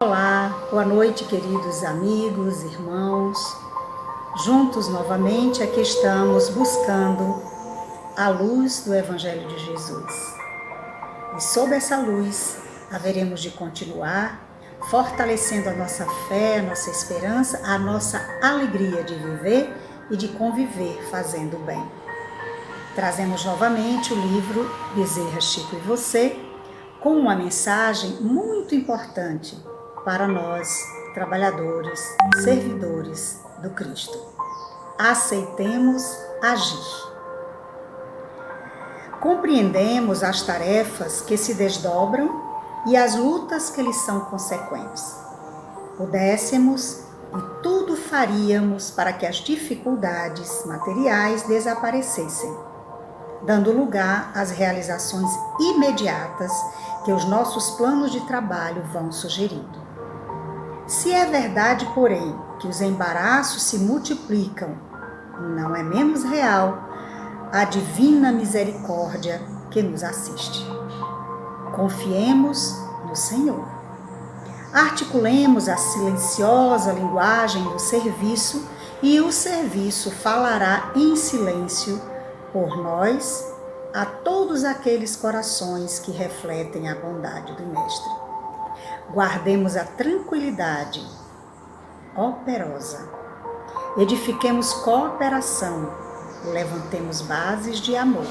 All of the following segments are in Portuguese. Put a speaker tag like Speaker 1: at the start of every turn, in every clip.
Speaker 1: Olá, boa noite, queridos amigos, irmãos. Juntos novamente aqui estamos buscando a luz do Evangelho de Jesus. E sob essa luz haveremos de continuar fortalecendo a nossa fé, a nossa esperança, a nossa alegria de viver e de conviver fazendo o bem. Trazemos novamente o livro Bezerra, Chico e Você, com uma mensagem muito importante para nós, trabalhadores, servidores do Cristo. Aceitemos agir. Compreendemos as tarefas que se desdobram e as lutas que lhes são consequentes. Pudéssemos e tudo faríamos para que as dificuldades materiais desaparecessem, dando lugar às realizações imediatas que os nossos planos de trabalho vão sugerindo. Se é verdade, porém, que os embaraços se multiplicam, não é menos real a divina misericórdia que nos assiste. Confiemos no Senhor. Articulemos a silenciosa linguagem do serviço e o serviço falará em silêncio por nós a todos aqueles corações que refletem a bondade do Mestre. Guardemos a tranquilidade operosa. Edifiquemos cooperação. Levantemos bases de amor.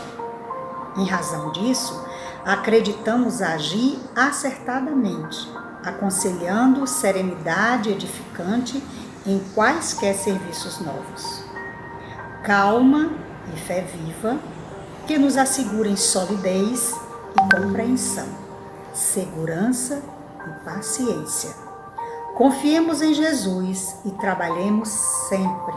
Speaker 1: Em razão disso, acreditamos agir acertadamente, aconselhando serenidade edificante em quaisquer serviços novos. Calma e fé viva, que nos assegurem solidez e compreensão, segurança e paciência. Confiemos em Jesus e trabalhemos sempre.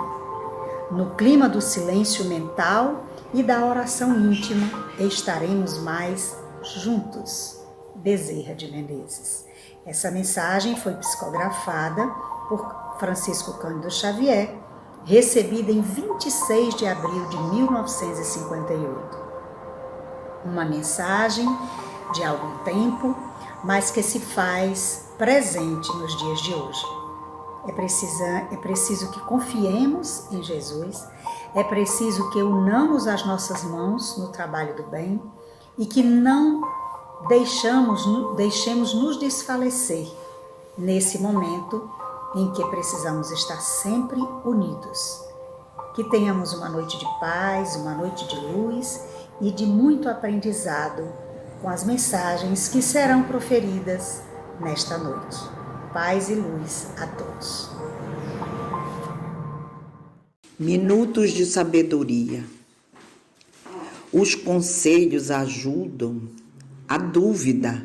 Speaker 1: No clima do silêncio mental e da oração íntima, estaremos mais juntos. Bezerra de Menezes. Essa mensagem foi psicografada por Francisco Cândido Xavier, recebida em 26 de abril de 1958. Uma mensagem de algum tempo, mas que se faz presente nos dias de hoje. É preciso que confiemos em Jesus, é preciso que unamos as nossas mãos no trabalho do bem e que não deixemos nos desfalecer nesse momento em que precisamos estar sempre unidos. Que tenhamos uma noite de paz, uma noite de luz e de muito aprendizado com as mensagens que serão proferidas nesta noite. Paz e luz a todos.
Speaker 2: Minutos de sabedoria. Os conselhos ajudam a dúvida,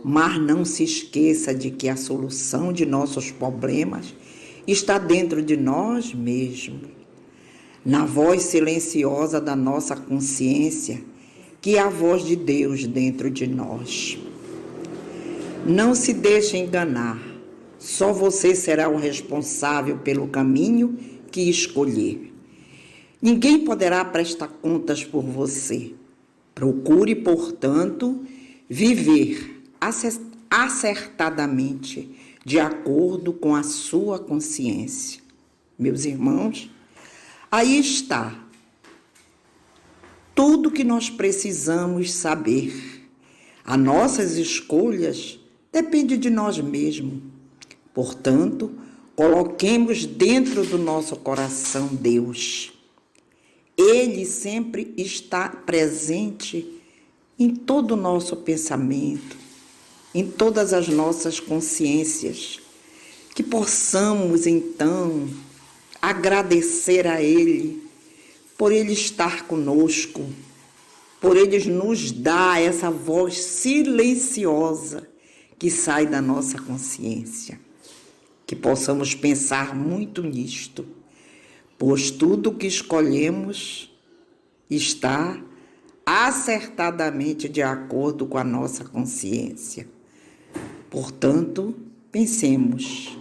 Speaker 2: mas não se esqueça de que a solução de nossos problemas está dentro de nós mesmos, na voz silenciosa da nossa consciência, que é a voz de Deus dentro de nós. Não se deixe enganar, só você será o responsável pelo caminho que escolher. Ninguém poderá prestar contas por você. Procure, portanto, viver acertadamente, de acordo com a sua consciência. Meus irmãos, aí está tudo que nós precisamos saber. As nossas escolhas dependem de nós mesmos. Portanto, coloquemos dentro do nosso coração Deus. Ele sempre está presente em todo o nosso pensamento, em todas as nossas consciências. Que possamos, então, agradecer a Ele por Ele estar conosco, por Ele nos dar essa voz silenciosa que sai da nossa consciência. Que possamos pensar muito nisto, pois tudo que escolhemos está acertadamente de acordo com a nossa consciência. Portanto, pensemos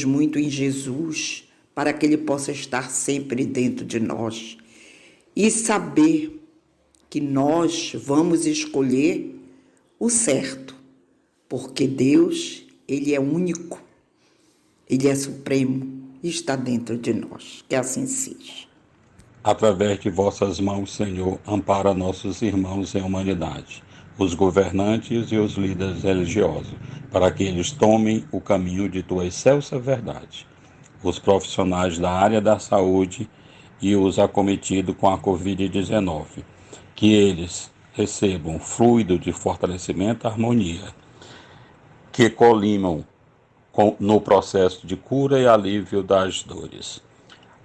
Speaker 2: muito em Jesus, para que Ele possa estar sempre dentro de nós e saber que nós vamos escolher o certo, porque Deus Ele é único, Ele é supremo e está dentro de nós. Que assim seja.
Speaker 3: Através de vossas mãos, Senhor, ampara nossos irmãos em humanidade, os governantes e os líderes religiosos, para que eles tomem o caminho de tua excelsa verdade. Os profissionais da área da saúde e os acometidos com a Covid-19, que eles recebam fluido de fortalecimento e harmonia, que colimam no processo de cura e alívio das dores.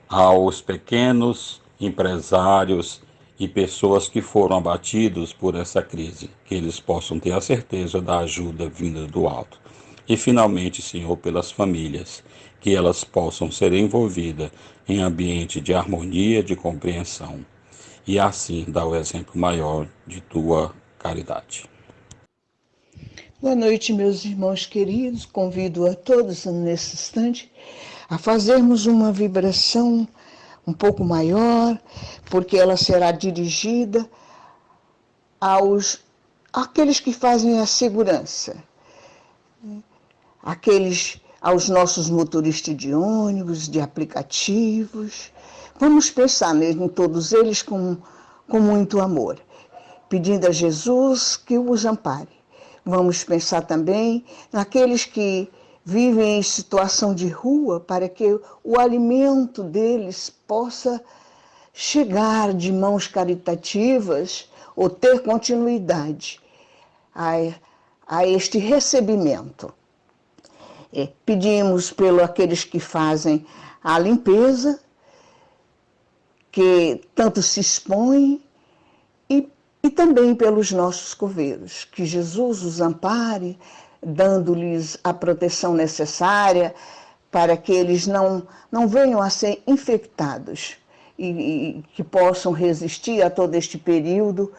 Speaker 3: Aos pequenos empresários e pessoas que foram abatidos por essa crise, que eles possam ter a certeza da ajuda vinda do alto. E finalmente, Senhor, pelas famílias, que elas possam ser envolvidas em ambiente de harmonia, de compreensão, e assim dar o exemplo maior de tua caridade.
Speaker 4: Boa noite, meus irmãos queridos. Convido a todos nesse instante a fazermos uma vibração um pouco maior, porque ela será dirigida àqueles que fazem a segurança, aos nossos motoristas de ônibus, de aplicativos. Vamos pensar mesmo em todos eles com muito amor, pedindo a Jesus que os ampare. Vamos pensar também naqueles que vivem em situação de rua, para que o alimento deles possa chegar de mãos caritativas ou ter continuidade a este recebimento. Pedimos pelos aqueles que fazem a limpeza, que tanto se expõem, e também pelos nossos coveiros, que Jesus os ampare, dando-lhes a proteção necessária para que eles não venham a ser infectados e que possam resistir a todo este período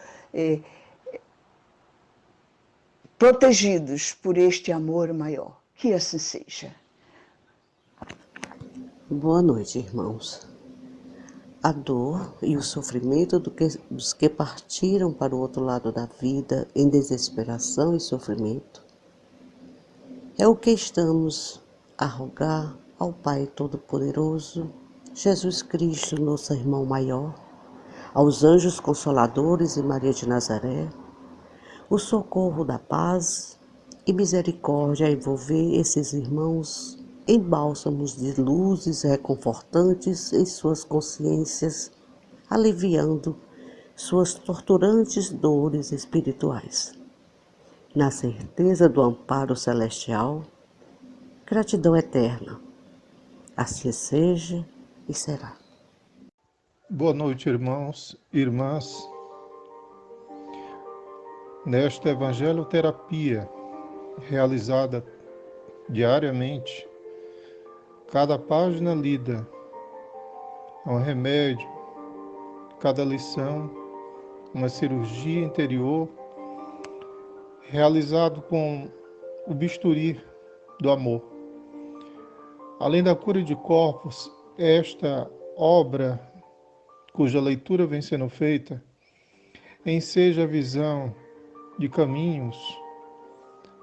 Speaker 4: protegidos por este amor maior. Que assim seja.
Speaker 5: Boa noite, irmãos. A dor e o sofrimento dos que partiram para o outro lado da vida em desesperação e sofrimento é o que estamos a rogar ao Pai Todo-Poderoso, Jesus Cristo, nosso irmão maior, aos anjos consoladores e Maria de Nazaré, o socorro da paz e misericórdia a envolver esses irmãos em bálsamos de luzes reconfortantes em suas consciências, aliviando suas torturantes dores espirituais. Na certeza do amparo celestial, gratidão eterna. Assim seja e será.
Speaker 6: Boa noite, irmãos e irmãs. Nesta evangeloterapia realizada diariamente, cada página lida é um remédio, cada lição, uma cirurgia interior, realizado com o bisturi do amor. Além da cura de corpos, esta obra, cuja leitura vem sendo feita, enseja a visão de caminhos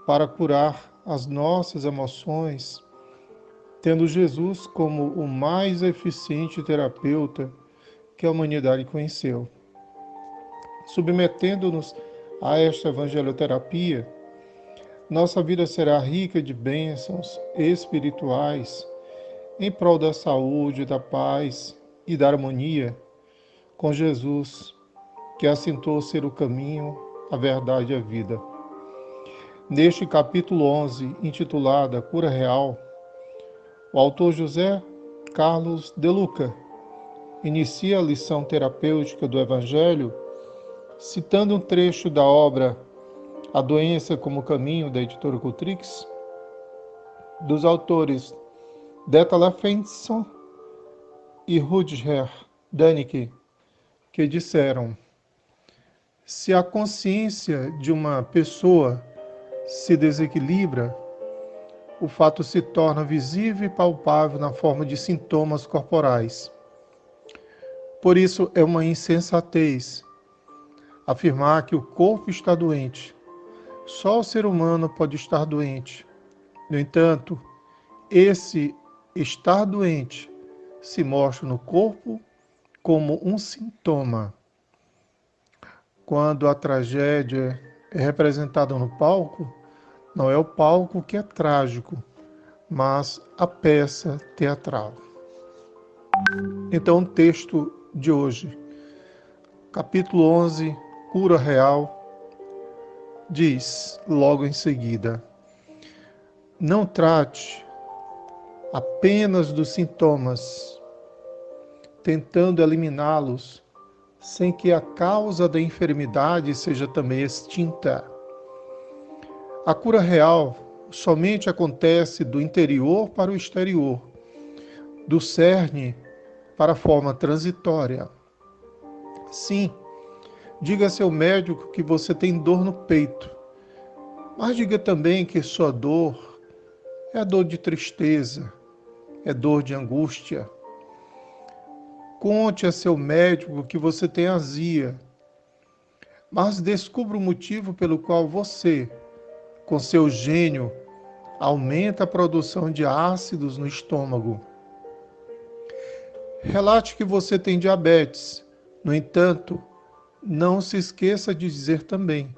Speaker 6: para curar as nossas emoções, tendo Jesus como o mais eficiente terapeuta que a humanidade conheceu. Submetendo-nos a esta evangeloterapia, nossa vida será rica de bênçãos espirituais em prol da saúde, da paz e da harmonia com Jesus, que assentou ser o caminho, a verdade e a vida. Neste capítulo 11, intitulado A Cura Real, o autor José Carlos de Luca inicia a lição terapêutica do Evangelho citando um trecho da obra A Doença como Caminho, da editora Cultrix, dos autores Deta Lafenson e Rudger Daniken, que disseram: se a consciência de uma pessoa se desequilibra, o fato se torna visível e palpável na forma de sintomas corporais. Por isso é uma insensatez afirmar que o corpo está doente. Só o ser humano pode estar doente, No entanto, esse estar doente se mostra no corpo como um sintoma. Quando a tragédia é representada no palco, não é o palco que é trágico, mas a peça teatral. Então, o texto de hoje, capítulo 11, Cura Real, diz logo em seguida: não trate apenas dos sintomas, tentando eliminá-los, sem que a causa da enfermidade seja também extinta. A cura real somente acontece do interior para o exterior, do cerne para a forma transitória. Sim, diga a seu médico que você tem dor no peito, mas diga também que sua dor é a dor de tristeza, é dor de angústia. Conte a seu médico que você tem azia, mas descubra o motivo pelo qual você, com seu gênio, aumenta a produção de ácidos no estômago. Relate que você tem diabetes. No entanto, não se esqueça de dizer também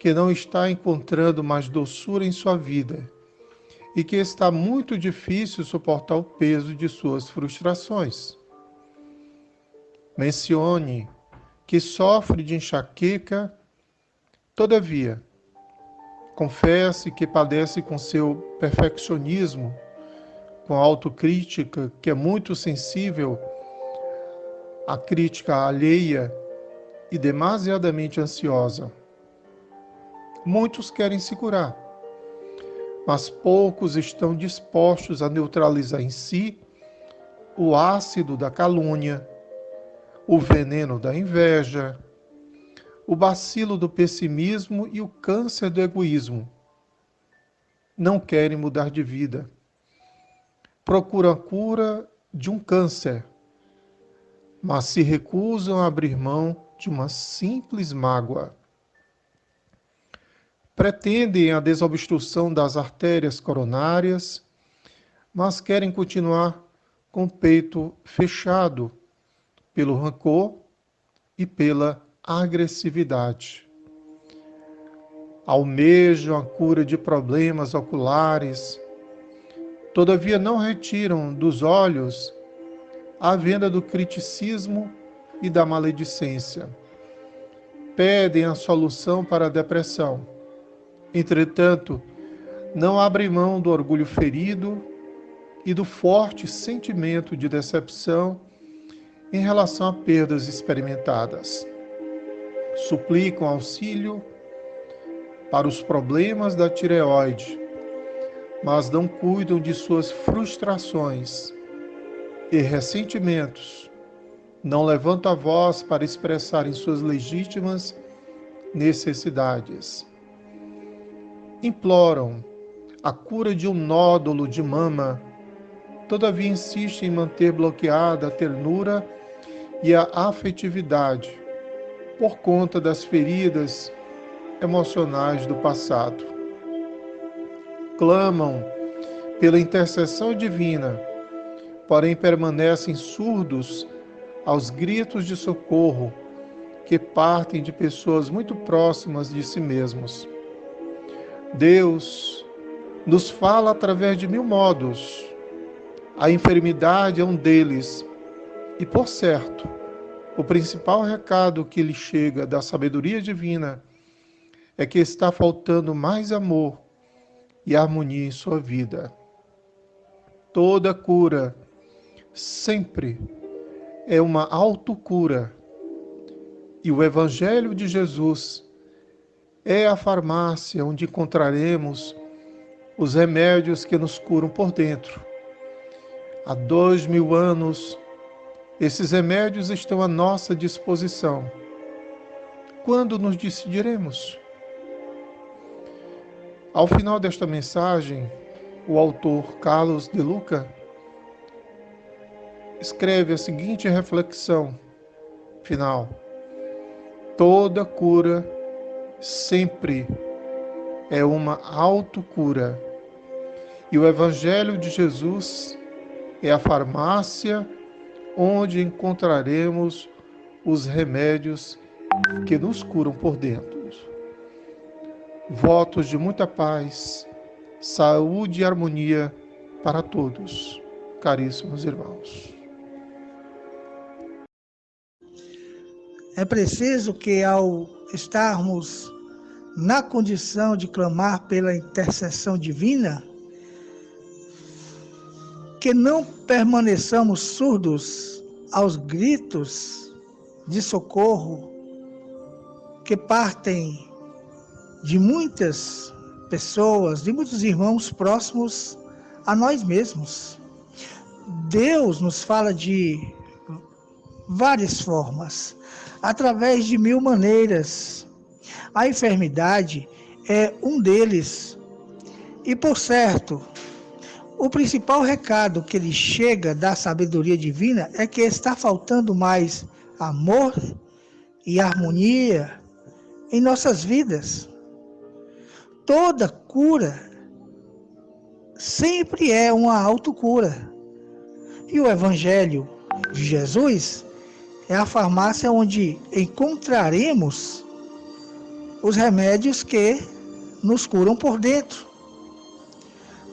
Speaker 6: que não está encontrando mais doçura em sua vida e que está muito difícil suportar o peso de suas frustrações. Mencione que sofre de enxaqueca, todavia, confesse que padece com seu perfeccionismo, com autocrítica, que é muito sensível à crítica alheia e demasiadamente ansiosa. Muitos querem se curar, mas poucos estão dispostos a neutralizar em si o ácido da calúnia, o veneno da inveja, o bacilo do pessimismo e o câncer do egoísmo. Não querem mudar de vida. Procuram a cura de um câncer, mas se recusam a abrir mão de uma simples mágoa. Pretendem a desobstrução das artérias coronárias, mas querem continuar com o peito fechado pelo rancor e pela agressividade. Almejam a cura de problemas oculares, todavia não retiram dos olhos a venda do criticismo e da maledicência. Pedem a solução para a depressão. Entretanto, não abrem mão do orgulho ferido e do forte sentimento de decepção em relação a perdas experimentadas. Suplicam auxílio para os problemas da tireoide, mas não cuidam de suas frustrações e ressentimentos, não levantam a voz para expressarem suas legítimas necessidades. Imploram a cura de um nódulo de mama, todavia insistem em manter bloqueada a ternura e a afetividade por conta das feridas emocionais do passado. Clamam pela intercessão divina, porém permanecem surdos aos gritos de socorro que partem de pessoas muito próximas de si mesmos. Deus nos fala através de 1000 modos. A enfermidade é um deles. E, por certo, o principal recado que lhe chega da sabedoria divina é que está faltando mais amor e harmonia em sua vida. Toda cura sempre é uma autocura. E o Evangelho de Jesus é a farmácia onde encontraremos os remédios que nos curam por dentro. Há 2000 anos, esses remédios estão à nossa disposição. Quando nos decidiremos? Ao final desta mensagem, o autor Carlos de Luca escreve a seguinte reflexão final: toda cura sempre é uma autocura. E o Evangelho de Jesus é a farmácia onde encontraremos os remédios que nos curam por dentro. Votos de muita paz, saúde e harmonia para todos, caríssimos irmãos.
Speaker 7: É preciso que, ao estarmos na condição de clamar pela intercessão divina, que não permaneçamos surdos aos gritos de socorro que partem de muitas pessoas, de muitos irmãos próximos a nós mesmos. Deus nos fala de várias formas, através de 1000 maneiras. A enfermidade é um deles. E, por certo, o principal recado que lhe chega da sabedoria divina é que está faltando mais amor e harmonia em nossas vidas. Toda cura sempre é uma autocura. E o Evangelho de Jesus é a farmácia onde encontraremos os remédios que nos curam por dentro.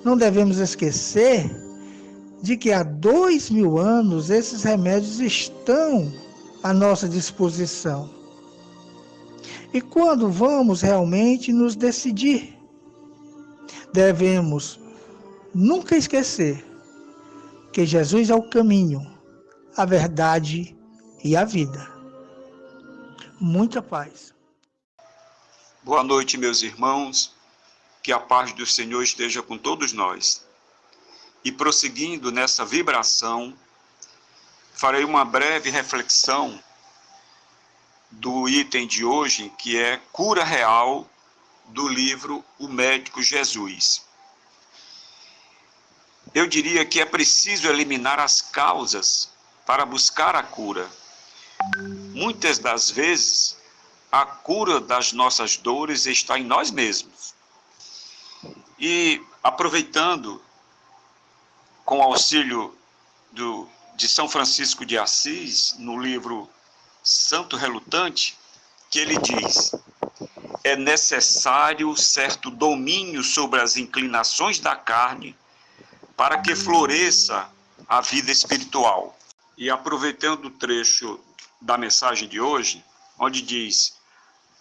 Speaker 7: Não devemos esquecer de que há 2000 anos esses remédios estão à nossa disposição. E quando vamos realmente nos decidir, devemos nunca esquecer que Jesus é o caminho, a verdade e a vida. Muita paz.
Speaker 8: Boa noite, meus irmãos. Que a paz do Senhor esteja com todos nós. E prosseguindo nessa vibração, farei uma breve reflexão do item de hoje, que é Cura Real, do livro O Médico Jesus. Eu diria que é preciso eliminar as causas para buscar a cura. Muitas das vezes, a cura das nossas dores está em nós mesmos. E aproveitando, com o auxílio de São Francisco de Assis, no livro Santo Relutante, que ele diz: é necessário certo domínio sobre as inclinações da carne para que floresça a vida espiritual. E aproveitando o trecho da mensagem de hoje, onde diz: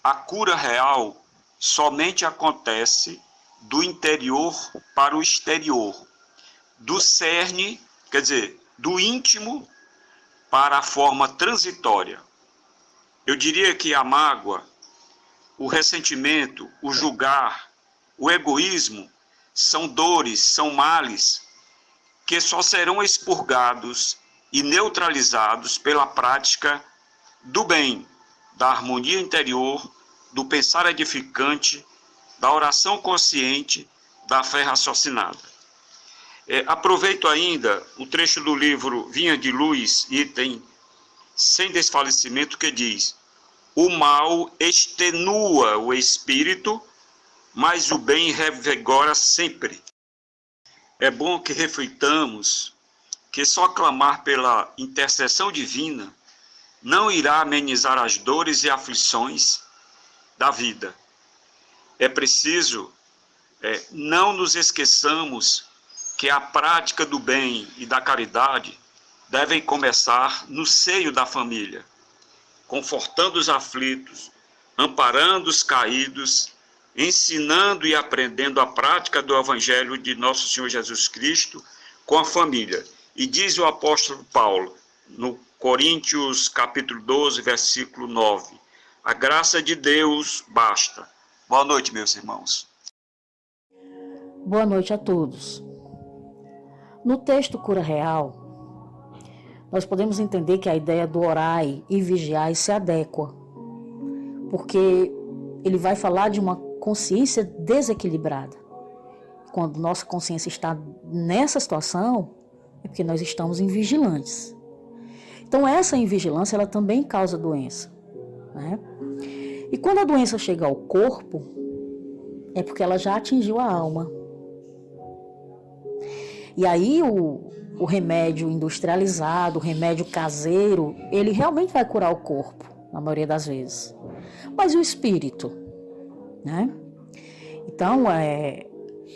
Speaker 8: a cura real somente acontece do interior para o exterior, do cerne, quer dizer, do íntimo para a forma transitória. Eu diria que a mágoa, o ressentimento, o julgar, o egoísmo são dores, são males que só serão expurgados e neutralizados pela prática do bem, da harmonia interior, do pensar edificante, da oração consciente, da fé raciocinada. Aproveito ainda o trecho do livro Vinha de Luz, item Sem Desfalecimento, que diz: o mal extenua o espírito, mas o bem revigora sempre. É bom que reflitamos que só clamar pela intercessão divina não irá amenizar as dores e aflições da vida. É preciso não nos esqueçamos que a prática do bem e da caridade devem começar no seio da família, confortando os aflitos, amparando os caídos, ensinando e aprendendo a prática do Evangelho de Nosso Senhor Jesus Cristo com a família. E diz o apóstolo Paulo, no Coríntios capítulo 12, versículo 9, a graça de Deus basta. Boa noite, meus irmãos.
Speaker 9: Boa noite a todos. No texto Cura Real, nós podemos entender que a ideia do orai e vigiai se adequa, porque ele vai falar de uma consciência desequilibrada. Quando nossa consciência está nessa situação, é porque nós estamos invigilantes. Então essa invigilância, ela também causa doença, né? E quando a doença chega ao corpo, é porque ela já atingiu a alma. E aí o remédio industrializado, o remédio caseiro, ele realmente vai curar o corpo, na maioria das vezes. Mas e o espírito? Né? Então,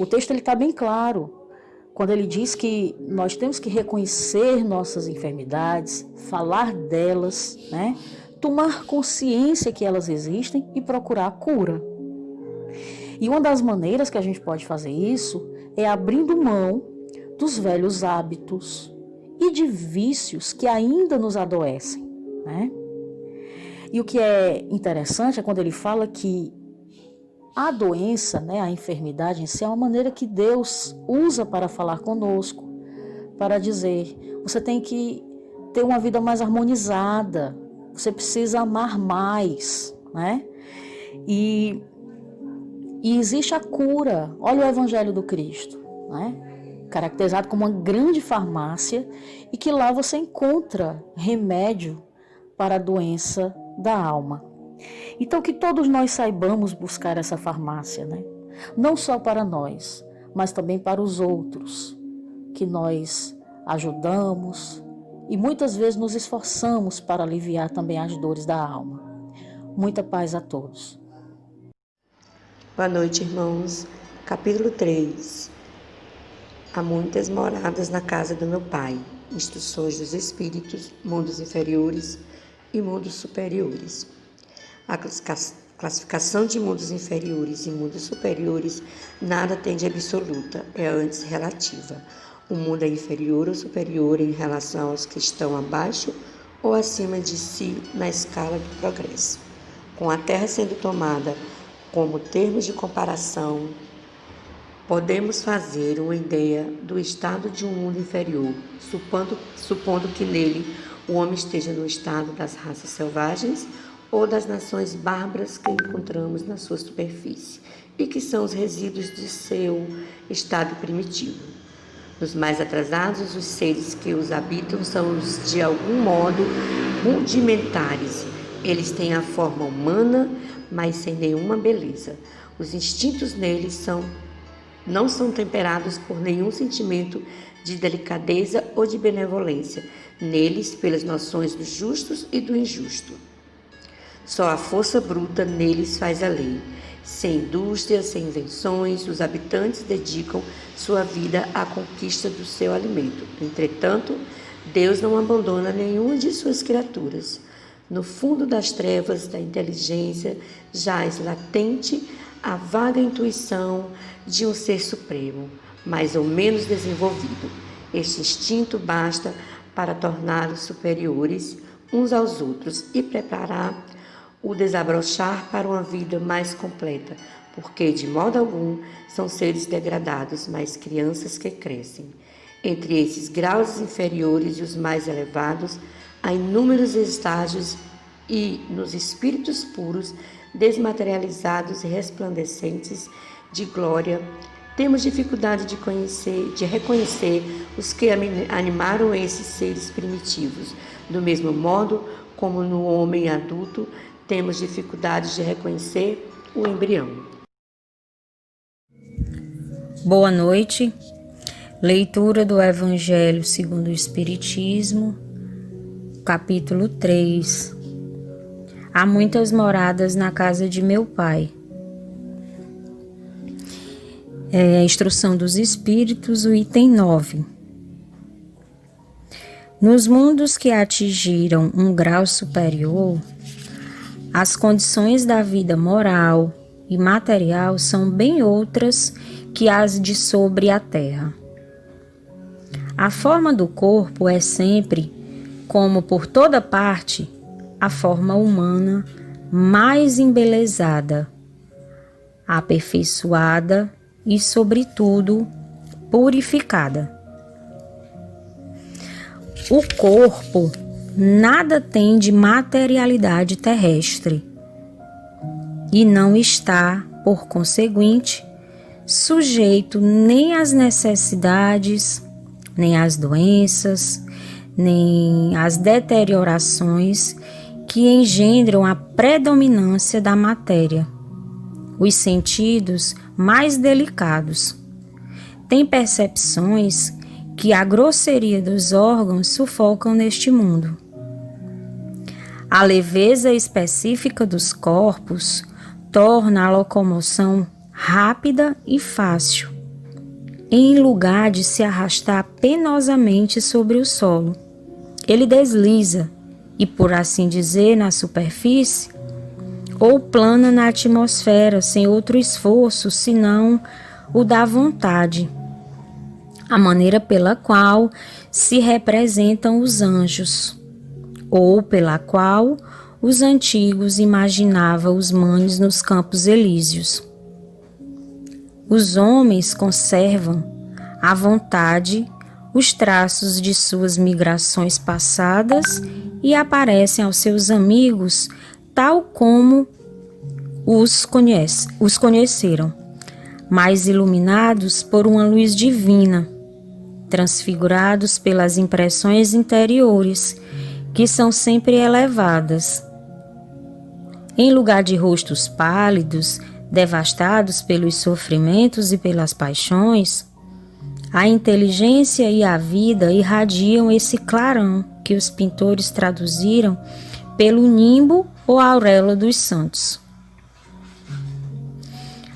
Speaker 9: o texto está bem claro, quando ele diz que nós temos que reconhecer nossas enfermidades, falar delas, né? Tomar consciência que elas existem e procurar a cura. E uma das maneiras que a gente pode fazer isso é abrindo mão dos velhos hábitos e de vícios que ainda nos adoecem, né? E o que é interessante é quando ele fala que a doença, né, a enfermidade em si, é uma maneira que Deus usa para falar conosco, para dizer, você tem que ter uma vida mais harmonizada, você precisa amar mais, né? E existe a cura. Olha o Evangelho do Cristo, né? Caracterizado como uma grande farmácia e que lá você encontra remédio para a doença da alma. Então que todos nós saibamos buscar essa farmácia, né? Não só para nós, mas também para os outros, que nós ajudamos e muitas vezes nos esforçamos para aliviar também as dores da alma. Muita paz a todos.
Speaker 10: Boa noite, irmãos. Capítulo 3. Há muitas moradas na casa do meu Pai, instruções dos espíritos, mundos inferiores e mundos superiores. A classificação de mundos inferiores e mundos superiores nada tem de absoluta, é antes relativa. O mundo é inferior ou superior em relação aos que estão abaixo ou acima de si na escala do progresso. Com a Terra sendo tomada como termos de comparação, podemos fazer uma ideia do estado de um mundo inferior, supondo que nele o homem esteja no estado das raças selvagens ou das nações bárbaras que encontramos na sua superfície e que são os resíduos de seu estado primitivo. Nos mais atrasados, os seres que os habitam são os de algum modo rudimentares. Eles têm a forma humana, mas sem nenhuma beleza. Os instintos neles não são temperados por nenhum sentimento de delicadeza ou de benevolência, neles pelas noções do justo e do injusto. Só a força bruta neles faz a lei. Sem indústrias, sem invenções, os habitantes dedicam sua vida à conquista do seu alimento. Entretanto, Deus não abandona nenhuma de suas criaturas. No fundo das trevas da inteligência jaz latente a vaga intuição de um ser supremo, mais ou menos desenvolvido. Este instinto basta para torná-los superiores uns aos outros e preparar o desabrochar para uma vida mais completa, porque, de modo algum, são seres degradados, mas crianças que crescem. Entre esses graus inferiores e os mais elevados, há inúmeros estágios e, nos espíritos puros, desmaterializados e resplandecentes de glória, temos dificuldade de reconhecer os que animaram esses seres primitivos, do mesmo modo como no homem adulto temos dificuldade de reconhecer o embrião.
Speaker 11: Boa noite. Leitura do Evangelho segundo o Espiritismo, capítulo 3. Há muitas moradas na casa de meu Pai. É a Instrução dos Espíritos, o item 9. Nos mundos que atingiram um grau superior, as condições da vida moral e material são bem outras que as de sobre a terra. A forma do corpo é sempre, como por toda parte, a forma humana mais embelezada, aperfeiçoada e, sobretudo, purificada. O corpo nada tem de materialidade terrestre e não está, por conseguinte, sujeito nem às necessidades, nem às doenças, nem às deteriorações que engendram a predominância da matéria. Os sentidos mais delicados têm percepções que a grosseria dos órgãos sufocam neste mundo. A leveza específica dos corpos torna a locomoção rápida e fácil, em lugar de se arrastar penosamente sobre o solo. Ele desliza e, por assim dizer, na superfície, ou plana na atmosfera sem outro esforço senão o da vontade, a maneira pela qual se representam os anjos, ou pela qual os antigos imaginavam os manes nos campos elíseos. Os homens conservam à vontade os traços de suas migrações passadas e aparecem aos seus amigos tal como os conheceram, mais iluminados por uma luz divina, transfigurados pelas impressões interiores, que são sempre elevadas. Em lugar de rostos pálidos, devastados pelos sofrimentos e pelas paixões, a inteligência e a vida irradiam esse clarão que os pintores traduziram pelo nimbo ou auréola dos santos.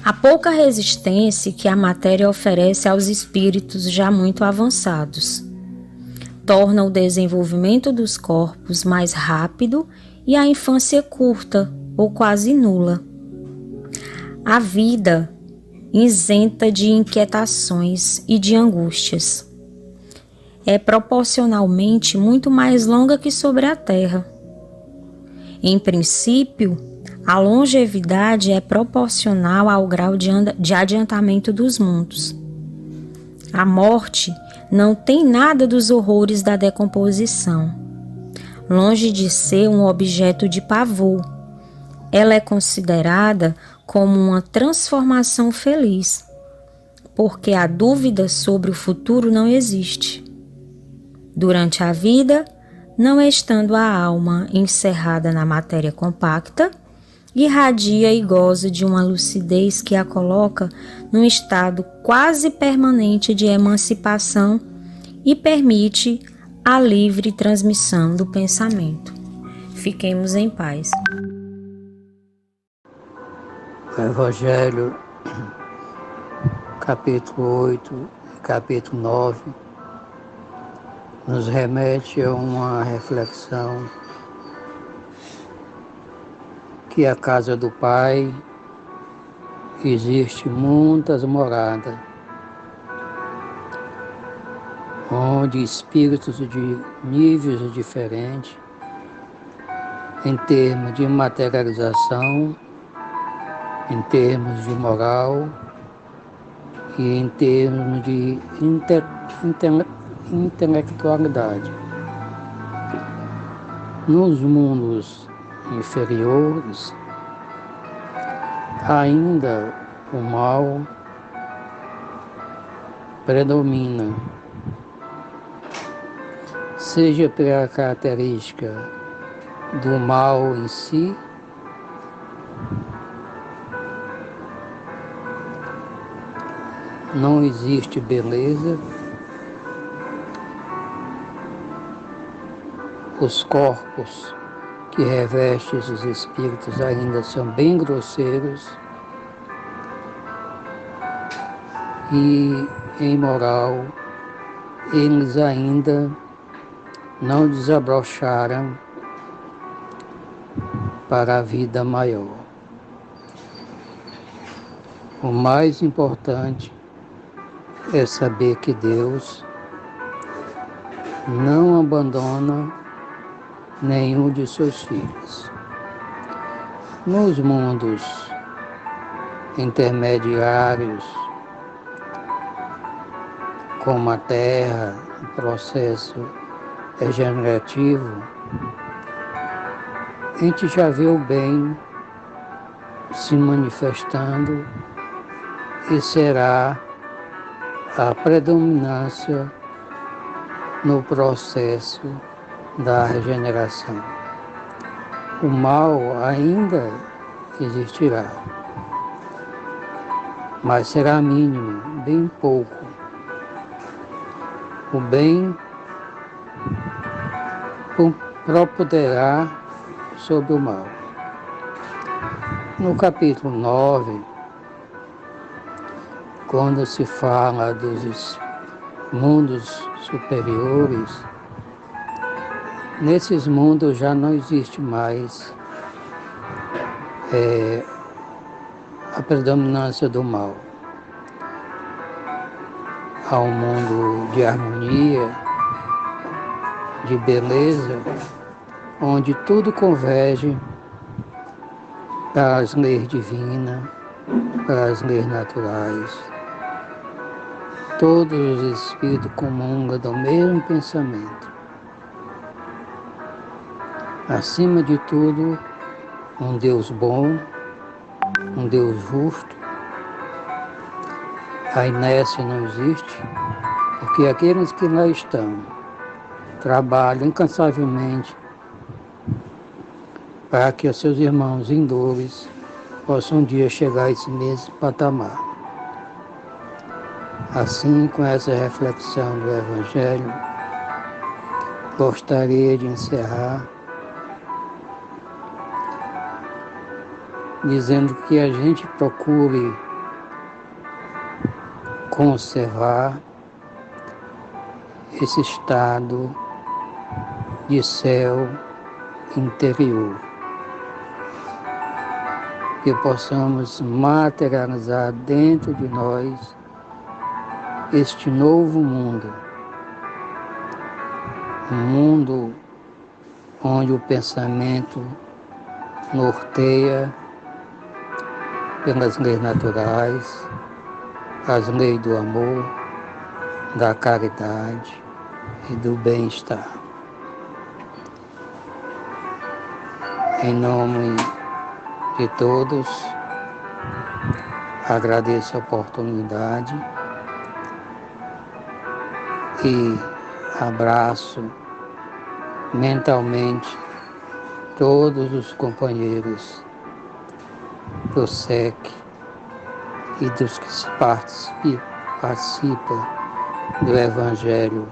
Speaker 11: A pouca resistência que a matéria oferece aos espíritos já muito avançados torna o desenvolvimento dos corpos mais rápido e a infância curta ou quase nula. A vida isenta de inquietações e de angústias é proporcionalmente muito mais longa que sobre a terra. Em princípio, a longevidade é proporcional ao grau de adiantamento dos mundos. A morte não tem nada dos horrores da decomposição. Longe de ser um objeto de pavor, ela é considerada como uma transformação feliz, porque a dúvida sobre o futuro não existe. Durante a vida, não estando a alma encerrada na matéria compacta, irradia e goza de uma lucidez que a coloca num estado quase permanente de emancipação e permite a livre transmissão do pensamento. Fiquemos em paz.
Speaker 12: O Evangelho, capítulo 8 e capítulo 9, nos remete a uma reflexão que a casa do Pai existe muitas moradas, onde espíritos de níveis diferentes, em termos de materialização, em termos de moral e em termos de intelectualidade. Nos mundos inferiores, ainda o mal predomina, seja pela característica do mal em si, não existe beleza, os corpos que revestem os espíritos ainda são bem grosseiros e, em moral, eles ainda não desabrocharam para a vida maior. O mais importante é saber que Deus não abandona nenhum de seus filhos. Nos mundos intermediários, como a Terra, o processo regenerativo, a gente já vê o bem se manifestando e será a predominância no processo da regeneração. O mal ainda existirá, mas será mínimo, bem pouco. o bem propoderá sobre o mal. No capítulo 9, quando se fala dos mundos superiores, nesses mundos já não existe mais a predominância do mal. Há um mundo de harmonia, de beleza, onde tudo converge para as leis divinas, para as leis naturais. Todos os espíritos comungam do mesmo pensamento. Acima de tudo, um Deus bom, um Deus justo. A inércia não existe, porque aqueles que lá estão trabalham incansavelmente para que os seus irmãos em dores possam um dia chegar a esse mesmo patamar. Assim, com essa reflexão do Evangelho, gostaria de encerrar dizendo que a gente procure conservar esse estado de céu interior, que possamos materializar dentro de nós este novo mundo, um mundo onde o pensamento norteia pelas leis naturais, as leis do amor, da caridade e do bem-estar. Em nome de todos, agradeço a oportunidade e abraço mentalmente todos os companheiros do SEC e dos que participam do Evangelho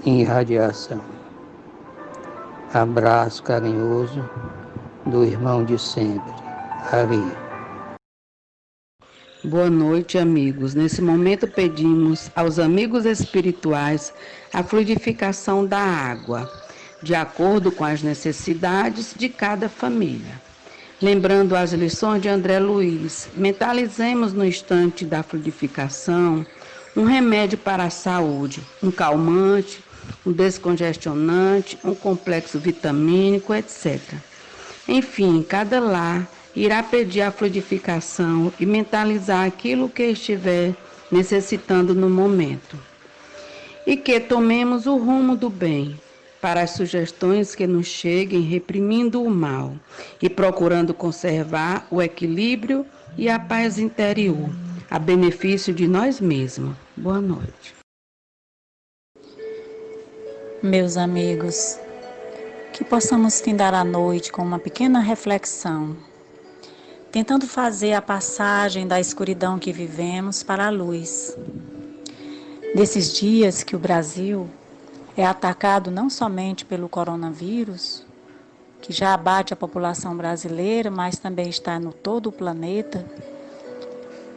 Speaker 12: em radiação. Abraço carinhoso do irmão de sempre, Ari.
Speaker 13: Boa noite, amigos. Nesse momento pedimos aos amigos espirituais a fluidificação da água, de acordo com as necessidades de cada família. Lembrando as lições de André Luiz, mentalizemos no instante da fluidificação um remédio para a saúde, um calmante, um descongestionante, um complexo vitamínico, etc. Enfim, cada lar irá pedir a fluidificação e mentalizar aquilo que estiver necessitando no momento. E que tomemos o rumo do bem, para as sugestões que nos cheguem reprimindo o mal e procurando conservar o equilíbrio e a paz interior, a benefício de nós mesmos. Boa noite.
Speaker 14: Meus amigos, que possamos findar a noite com uma pequena reflexão, tentando fazer a passagem da escuridão que vivemos para a luz. Nesses dias que o Brasil é atacado não somente pelo coronavírus, que já abate a população brasileira, mas também está no todo o planeta,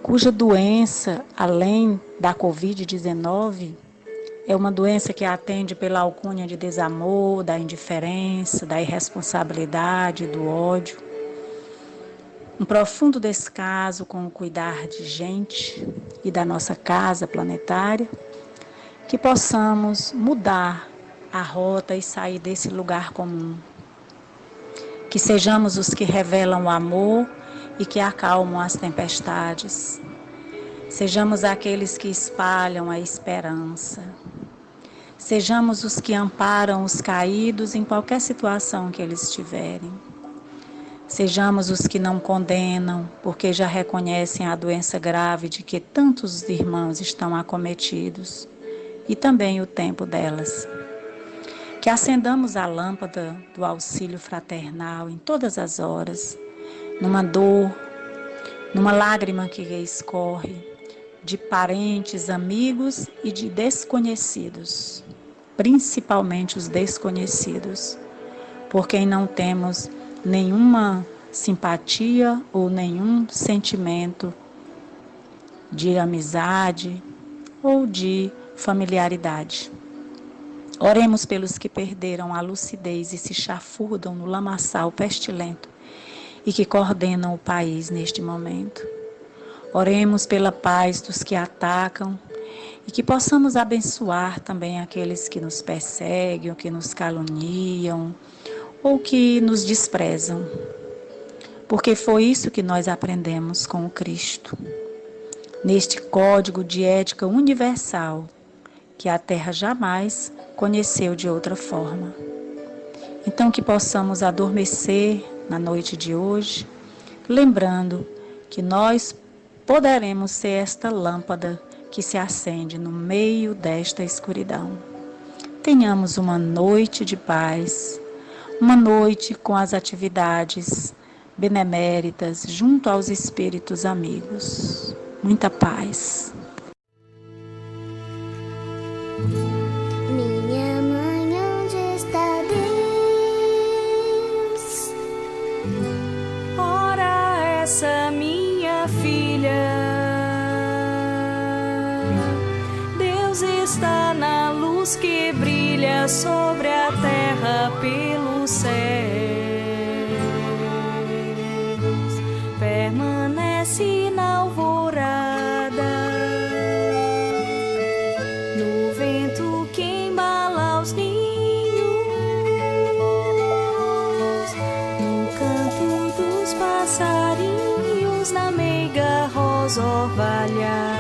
Speaker 14: cuja doença, além da Covid-19, é uma doença que atende pela alcunha de desamor, da indiferença, da irresponsabilidade, do ódio. Um profundo descaso com o cuidar de gente e da nossa casa planetária, que possamos mudar a rota e sair desse lugar comum. Que sejamos os que revelam o amor e que acalmam as tempestades. Sejamos aqueles que espalham a esperança. Sejamos os que amparam os caídos em qualquer situação que eles estiverem. Sejamos os que não condenam, porque já reconhecem a doença grave de que tantos irmãos estão acometidos. E também o tempo delas. Que acendamos a lâmpada do auxílio fraternal em todas as horas, numa dor, numa lágrima que escorre, de parentes, amigos e de desconhecidos, principalmente os desconhecidos, por quem não temos nenhuma simpatia ou nenhum sentimento de amizade ou de familiaridade. Oremos pelos que perderam a lucidez e se chafurdam no lamaçal pestilento e que coordenam o país neste momento. Oremos pela paz dos que atacam e que possamos abençoar também aqueles que nos perseguem, ou que nos caluniam, ou que nos desprezam. Porque foi isso que nós aprendemos com o Cristo. Neste código de ética universal, que a Terra jamais conheceu de outra forma. Então que possamos adormecer na noite de hoje, lembrando que nós poderemos ser esta lâmpada que se acende no meio desta escuridão. Tenhamos uma noite de paz, uma noite com as atividades beneméritas junto aos espíritos amigos. Muita paz.
Speaker 15: Minha mãe, onde está Deus?
Speaker 16: Ora, essa minha filha, Deus está na luz que brilha sobre a terra pelos céus, permanece na alvorada, no vento que embala os ninhos, no canto dos passarinhos, na meiga rosa orvalhada,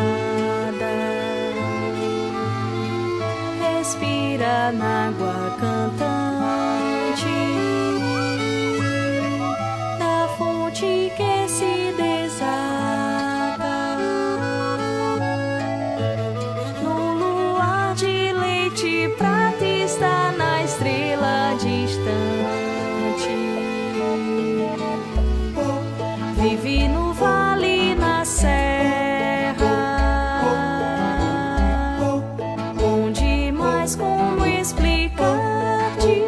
Speaker 16: respira na água cantante da fonte que se desata, no luar de leite e prata está na estrela distante, vive no vale, na serra, onde mais como explicar-te?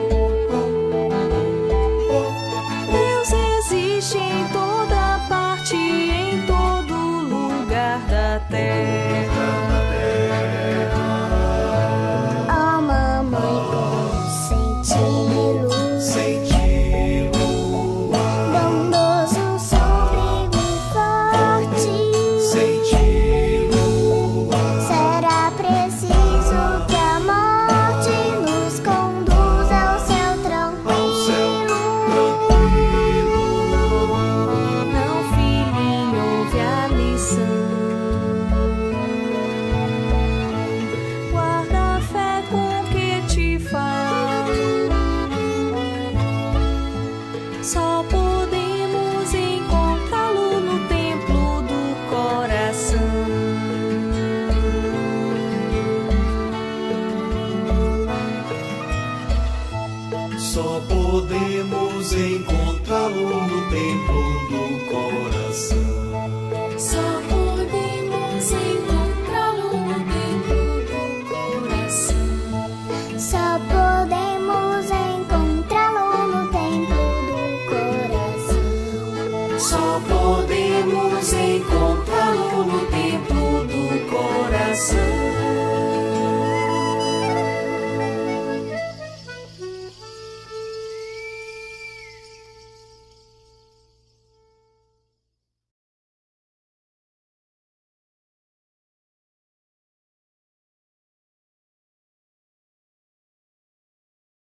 Speaker 16: Deus existe em toda parte, em todo lugar da terra.
Speaker 15: Ó mamãe, como senti-lo, bondoso, sombrio e forte. Será preciso que a morte nos conduza ao céu tranquilo.
Speaker 16: Não, filhinho, ouve a lição. Guarda a fé com que te falo. Só podemos encontrá-lo no templo do coração.
Speaker 17: Só podemos encontrá-lo no templo do coração.
Speaker 15: Só podemos encontrá-lo no templo do coração. Só podemos encontrá-lo no templo do coração.
Speaker 17: Só podemos encontrá-lo no templo do coração.